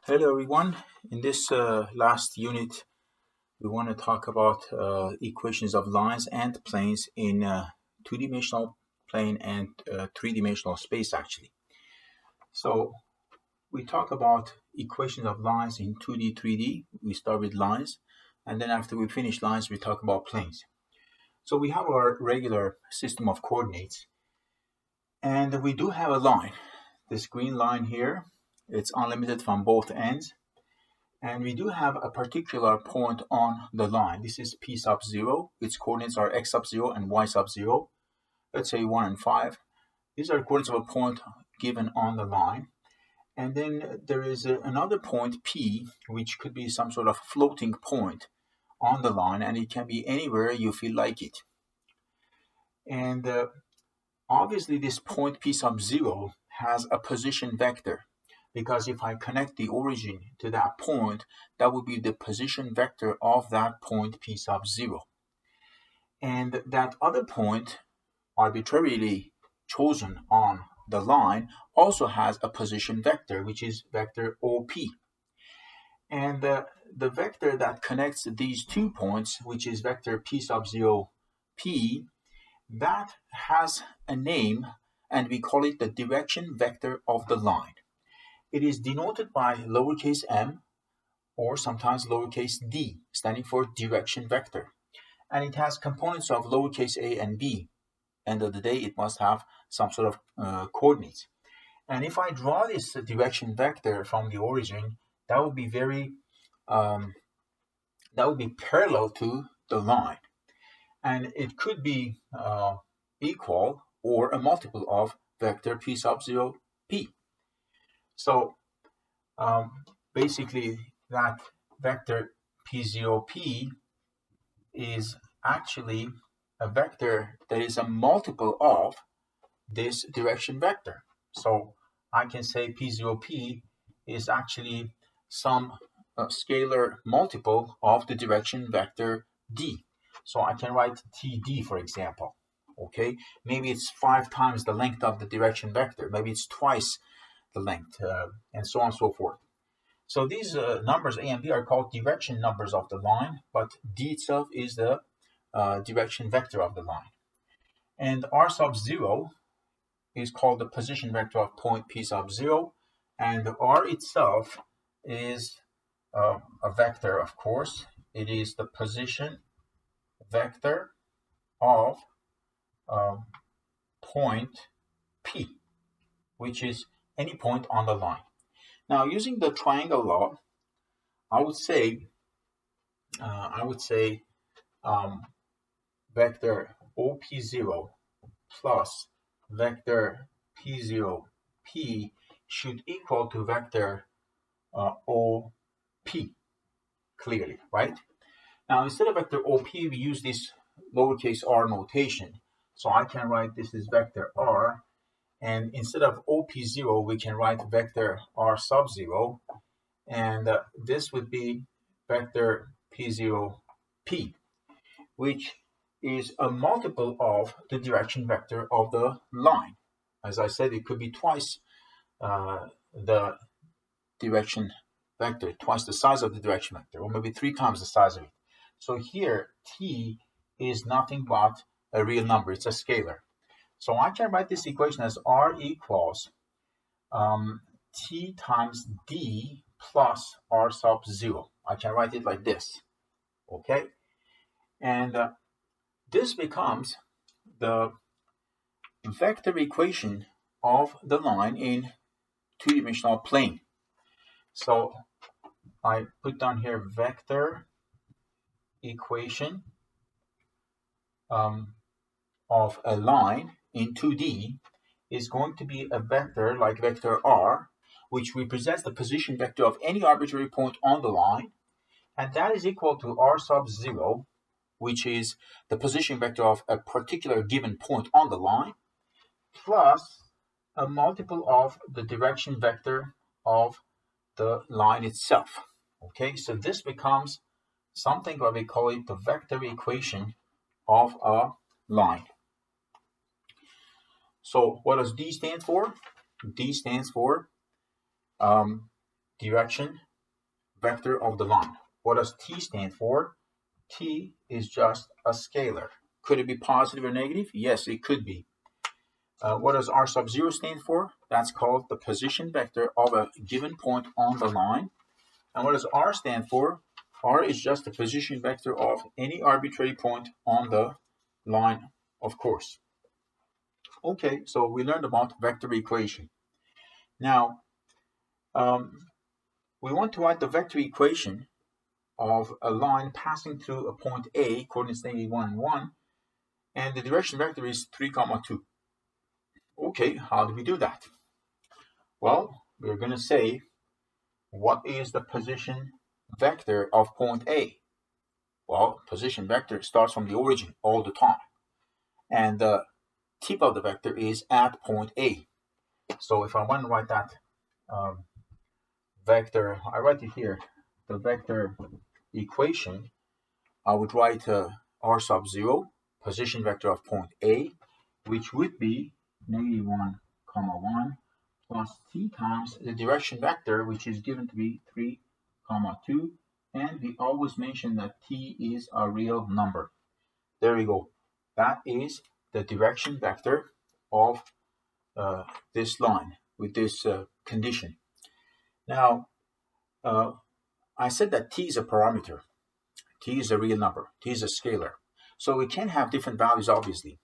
Hello everyone. In this last unit, we want to talk about equations of lines and planes in two-dimensional plane and three-dimensional space actually. So we talk about equations of lines in 2D, 3D. We start with lines, and then after we finish lines, we talk about planes. So we have our regular system of coordinates, and we do have a line. This green line here, it's unlimited from both ends. And we do have a particular point on the line. This is P sub 0. Its coordinates are X sub 0 and Y sub 0. Let's say 1 and 5. These are coordinates of a point given on the line. And then there is another point P, which could be some sort of floating point on the line, and it can be anywhere you feel like it. And obviously this point P sub 0 has a position vector, because if I connect the origin to that point, that would be the position vector of that point P sub 0. And that other point, arbitrarily chosen on the line, also has a position vector, which is vector OP. And the vector that connects these 2 points, which is vector P sub 0 P, that has a name, and we call it the direction vector of the line. It is denoted by lowercase m or sometimes lowercase d, standing for direction vector. And it has components of lowercase a and b. End of the day, it must have some sort of coordinates. And if I draw this direction vector from the origin, that would be parallel to the line. And it could be equal or a multiple of vector P sub 0 P. So basically that vector P0P is actually a vector that is a multiple of this direction vector. So I can say P0P is actually some scalar multiple of the direction vector D. So I can write TD, for example. Okay, maybe it's 5 times the length of the direction vector. Maybe it's twice the length, and so on and so forth. So these numbers A and B are called direction numbers of the line, but D itself is the direction vector of the line. And R sub 0 is called the position vector of point P sub 0, and R itself is a vector, of course. It is the position vector of point P, which is any point on the line. Now, using the triangle law, I would say vector OP0 plus vector P0P should equal to vector OP, clearly, right? Now, instead of vector OP, we use this lowercase r notation. So I can write this is vector r, and instead of OP0, we can write vector r sub 0, and this would be vector P0P, which is a multiple of the direction vector of the line. As I said, it could be twice the direction vector, twice the size of the direction vector, or maybe 3 times the size of it. So here, T is nothing but a real number. It's a scalar. So I can write this equation as R equals T times D plus R sub 0. I can write it like this, okay? And this becomes the vector equation of the line in two-dimensional plane. So I put down here vector equation of a line in 2D is going to be a vector like vector r, which represents the position vector of any arbitrary point on the line, and that is equal to r sub 0, which is the position vector of a particular given point on the line, plus a multiple of the direction vector of the line itself. Okay, so this becomes something what we call it the vector equation of a line. So what does D stand for? D stands for direction vector of the line. What does T stand for? T is just a scalar. Could it be positive or negative? Yes, it could be. What does R sub 0 stand for? That's called the position vector of a given point on the line. And what does R stand for? R is just the position vector of any arbitrary point on the line, of course. Okay, so we learned about vector equation. Now, we want to write the vector equation of a line passing through a point A, coordinates -1 and 1, and the direction vector is 3, 2. Okay, how do we do that? Well, we're going to say, what is the position vector of point A? Well, position vector starts from the origin all the time. And the tip of the vector is at point A. So if I want to write that vector, I write it here, the vector equation, I would write R sub 0, position vector of point A, which would be -1, 1, plus T times the direction vector, which is given to be 3, 2, and we always mention that T is a real number. There we go. That is the direction vector of this line with this condition. Now, I said that T is a parameter. T is a real number. T is a scalar. So we can have different values, obviously.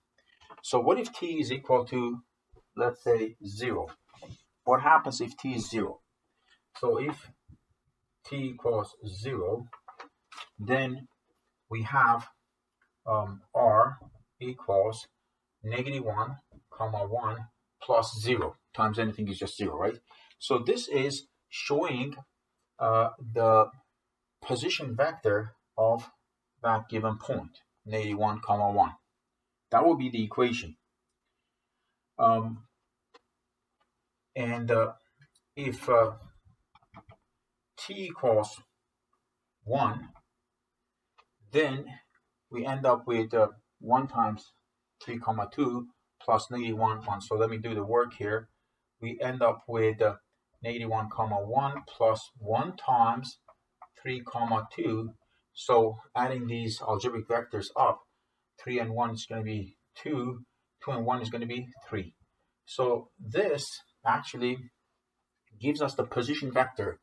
So what if T is equal to, let's say, 0? What happens if T is 0? So if T equals 0, then we have R equals -1, 1 plus 0 times anything is just 0, right? So this is showing the position vector of that given point, -1, 1. That will be the equation. And if T equals 1, then we end up with 1 times 3, 2 plus -1, 1. So let me do the work here. We end up with -1, 1 plus 1 times 3, 2. So adding these algebraic vectors up, 3 and 1 is going to be 2, 2 and 1 is going to be 3. So this actually gives us the position vector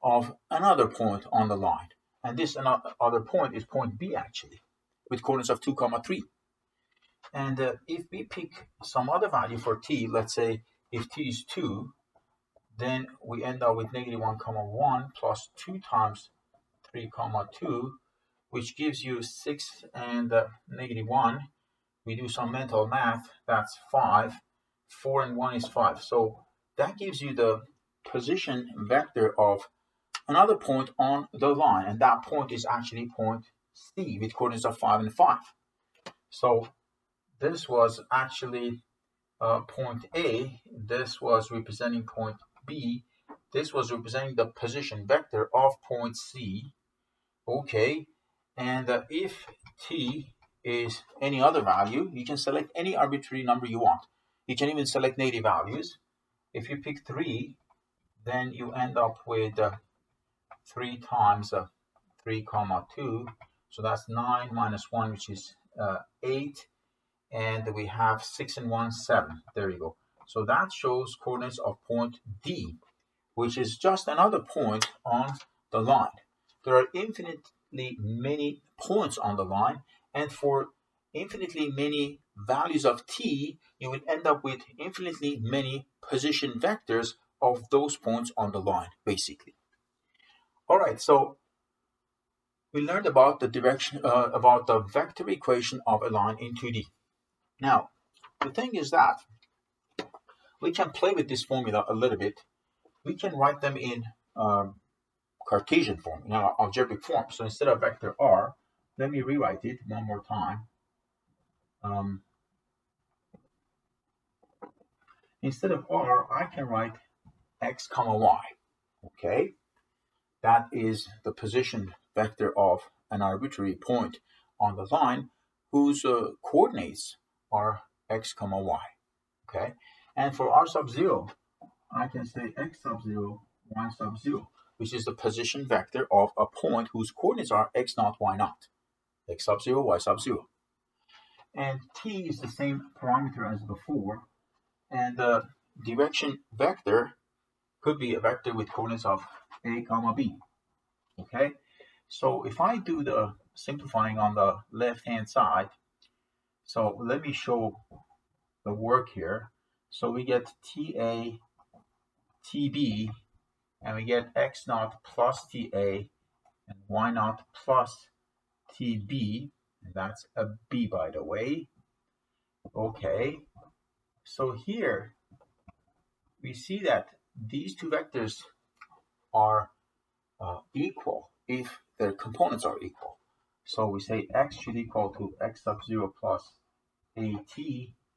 of another point on the line. And this other point is point B, actually, with coordinates of 2, 3. And if we pick some other value for T, let's say if T is 2, then we end up with -1, 1 plus 2 times 3, 2, which gives you 6 and -1. We do some mental math, that's 5. 4 and 1 is 5. So that gives you the position vector of another point on the line, and that point is actually point C with coordinates of 5 and 5. So this was actually point A, this was representing point B, this was representing the position vector of point C. Okay, and if T is any other value, you can select any arbitrary number you want. You can even select negative values. If you pick 3, then you end up with 3 times 3, 2. So that's 9 minus 1, which is 8. And we have 6 and 1, 7. There you go. So that shows coordinates of point D, which is just another point on the line. There are infinitely many points on the line, and for infinitely many values of T, you will end up with infinitely many position vectors of those points on the line, basically. All right, so we learned about the direction, about the vector equation of a line in 2D. Now, the thing is that we can play with this formula a little bit. We can write them in Cartesian form, algebraic form. So instead of vector R, let me rewrite it one more time. Instead of R, I can write x, y. Okay, that is the position vector of an arbitrary point on the line whose coordinates are x, y. Okay, and for R sub 0, I can say x sub 0, y sub 0. which is the position vector of a point whose coordinates are x naught, y naught, x sub 0, y sub 0. And t is the same parameter as before, and the direction vector could be a vector with coordinates of a comma b. Okay, so if I do the simplifying on the left hand side, so let me show the work here. So we get ta, tb, and we get x naught plus ta and y naught plus tb, and that's a b, by the way. Okay, so here we see that these two vectors are equal if their components are equal. So we say x should equal to x sub 0 plus at,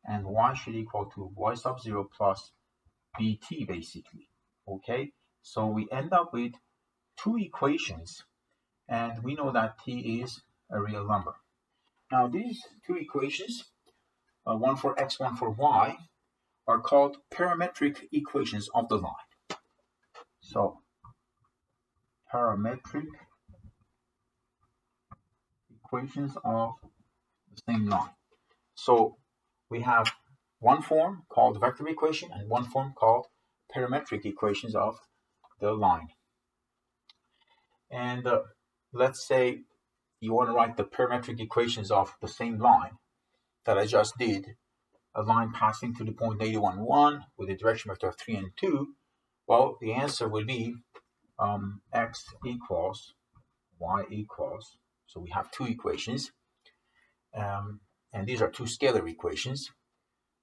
and y should equal to y sub 0 plus bt, basically. Okay, so we end up with two equations, and we know that t is a real number. Now these two equations, one for x, one for y, are called parametric equations of the line. So parametric equations of the same line. So we have one form called vector equation and one form called parametric equations of the line. And let's say you want to write the parametric equations of the same line that I just did, a line passing through the point -1, 1 with a direction vector of 3 and 2. Well, the answer will be x equals y equals, so we have two equations, and these are two scalar equations.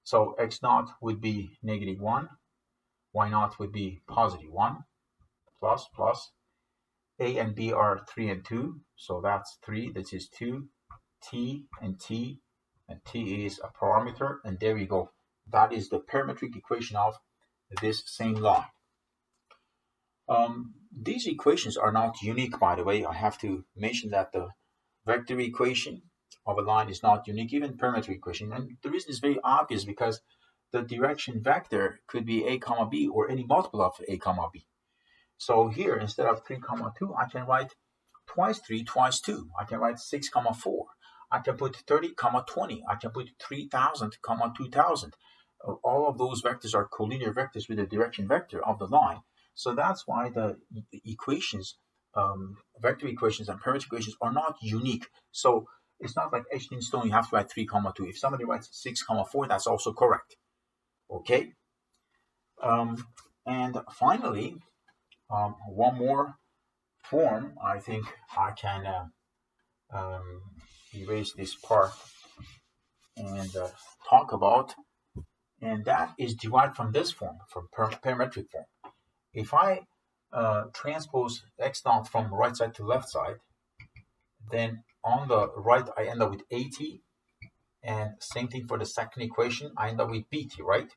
So x naught would be -1, y naught would be +1, plus a and b are 3 and 2, so that's 3, this is 2, t, and t is a parameter, and there we go. That is the parametric equation of this same line. These equations are not unique, by the way. I have to mention that the vector equation of a line is not unique, even parametric equation. And the reason is very obvious, because the direction vector could be a comma b or any multiple of a comma b. So here, instead of 3 comma 2, I can write twice 3 twice 2. I can write 6 comma 4. I can put 30 comma 20. I can put 3000 comma 2000. All of those vectors are collinear vectors with the direction vector of the line. So that's why the equations, vector equations and parametric equations, are not unique. So it's not like etched in stone, you have to write 3 comma 2. If somebody writes 6 comma 4, that's also correct. Okay? And finally, one more form I think I can erase this part and talk about, and that is derived from this form, from parametric form. If I transpose x naught from right side to left side, then on the right I end up with at, and same thing for the second equation, I end up with bt, right?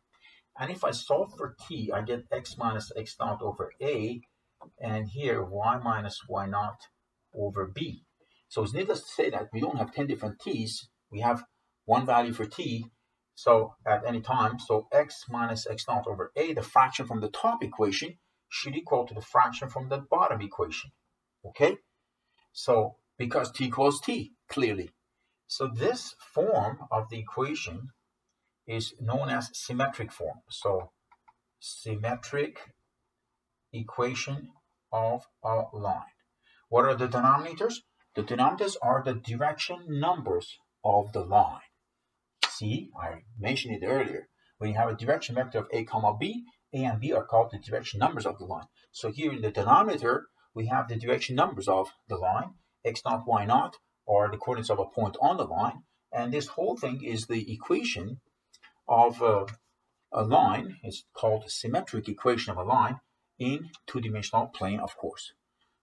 And if I solve for t, I get x minus x naught over a, and here y minus y naught over b. So it's needless to say that we don't have 10 different t's, we have one value for t, so at any time. So x minus x naught over a, the fraction from the top equation, should equal to the fraction from the bottom equation. Okay? So because t equals t, clearly. So this form of the equation is known as symmetric form. So symmetric equation of a line. What are the denominators? The denominators are the direction numbers of the line. See, I mentioned it earlier. When you have a direction vector of a comma b, a and b are called the direction numbers of the line. So here in the denominator, we have the direction numbers of the line. X naught, y naught are the coordinates of a point on the line. And this whole thing is the equation of a line. It's called symmetric equation of a line in two-dimensional plane, of course.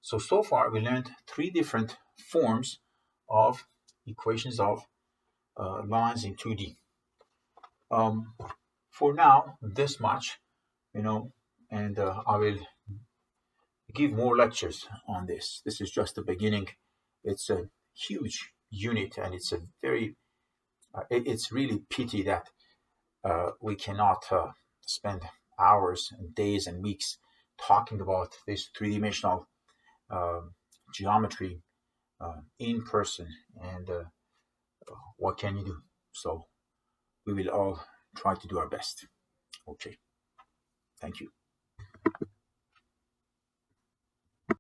So far we learned three different forms of equations of lines in 2D. For now, this much, and I will give more lectures on this. This is just the beginning. It's a huge unit, and it's a very, it's really pity that we cannot spend hours and days and weeks talking about this three-dimensional geometry in person, and what can you do? So we will all try to do our best. Okay, thank you.